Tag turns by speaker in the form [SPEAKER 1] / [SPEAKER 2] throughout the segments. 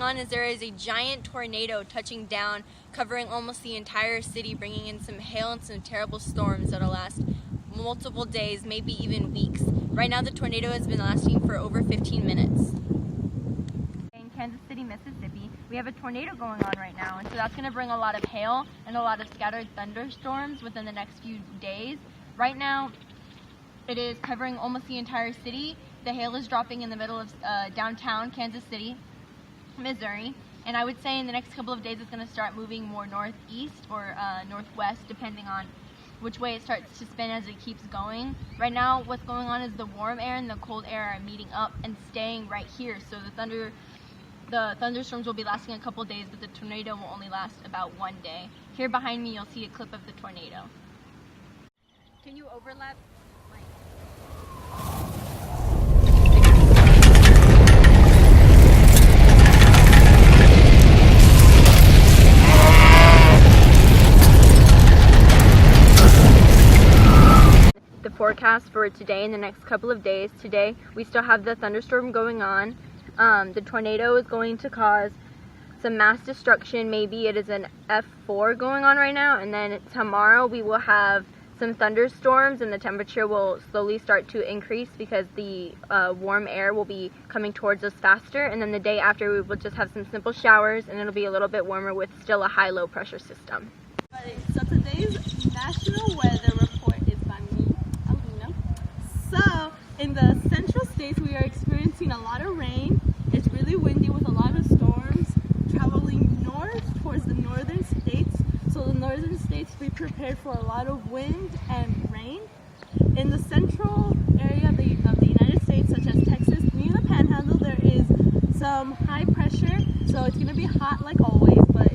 [SPEAKER 1] on is there is a giant tornado touching down, covering almost the entire city, bringing in some hail and some terrible storms that'll last multiple days, maybe even weeks. Right now the tornado has been lasting for over 15 minutes. In Kansas City, Mississippi, we have a tornado going on right now, and so that's going to bring a lot of hail and a lot of scattered thunderstorms within the next few days. Right now, it is covering almost the entire city. The hail is dropping in the middle of downtown Kansas City, Missouri, and I would say in the next couple of days it's going to start moving more northeast or northwest, depending on which way it starts to spin as it keeps going. Right now, what's going on is the warm air and the cold air are meeting up and staying right here, so the thunderstorms will be lasting a couple days, but the tornado will only last about 1 day. Here behind me, you'll see a clip of the tornado. Can you overlap? The forecast for today and the next couple of days. Today, we still have the thunderstorm going on. The tornado is going to cause some mass destruction. Maybe it is an F4 going on right now, and then tomorrow we will have some thunderstorms and the temperature will slowly start to increase because the warm air will be coming towards us faster, and then the day after we will just have some simple showers and it'll be a little bit warmer with still a high low pressure system.
[SPEAKER 2] So today's national weather report is by me, Alina. So in the central states we are experiencing a lot of rain. It's really windy with a lot of storms traveling north towards the northern states. So the northern states, be prepared for a lot of wind and rain. In the central area of the United States, such as Texas, near the Panhandle, there is some high pressure. So it's going to be hot like always, but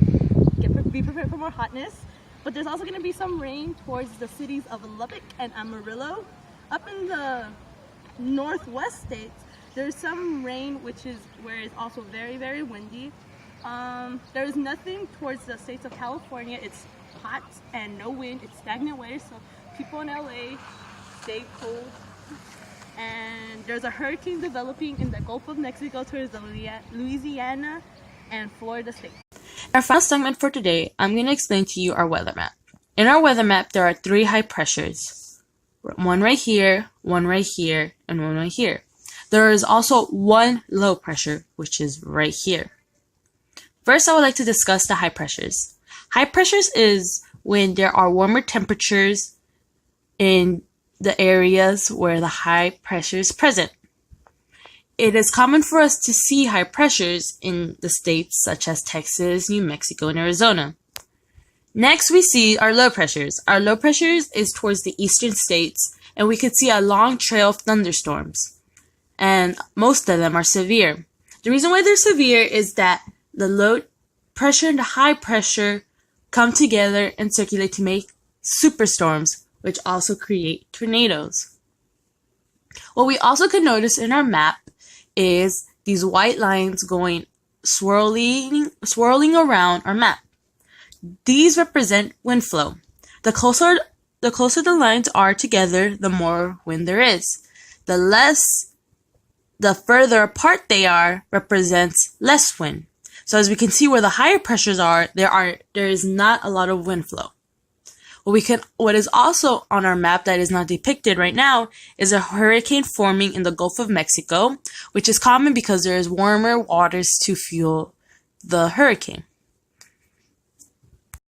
[SPEAKER 2] be prepared for more hotness. But there's also going to be some rain towards the cities of Lubbock and Amarillo. Up in the northwest states, there's some rain, which is where it's also very, very windy. There's nothing towards the states of California. It's hot and no wind. It's stagnant weather, so people in LA stay cold. And there's a hurricane developing in the Gulf of Mexico towards the Louisiana and Florida states.
[SPEAKER 3] Our final segment for today, I'm going to explain to you our weather map. In our weather map, there are 3 high pressures. One right here, one right here, and one right here. There is also 1 low pressure, which is right here. First, I would like to discuss the high pressures. High pressures is when there are warmer temperatures in the areas where the high pressure is present. It is common for us to see high pressures in the states such as Texas, New Mexico, and Arizona. Next, we see our low pressures. Our low pressures is towards the eastern states, and we could see a long trail of thunderstorms. And most of them are severe. The reason why they're severe is that the low pressure and the high pressure come together and circulate to make superstorms, which also create tornadoes. What we also can notice in our map is these white lines going swirling around our map. These represent wind flow. The closer the lines are together, the more wind there is. The further apart they are represents less wind. So as we can see where the higher pressures are, there is not a lot of wind flow. What is also on our map that is not depicted right now is a hurricane forming in the Gulf of Mexico, which is common because there is warmer waters to fuel the hurricane.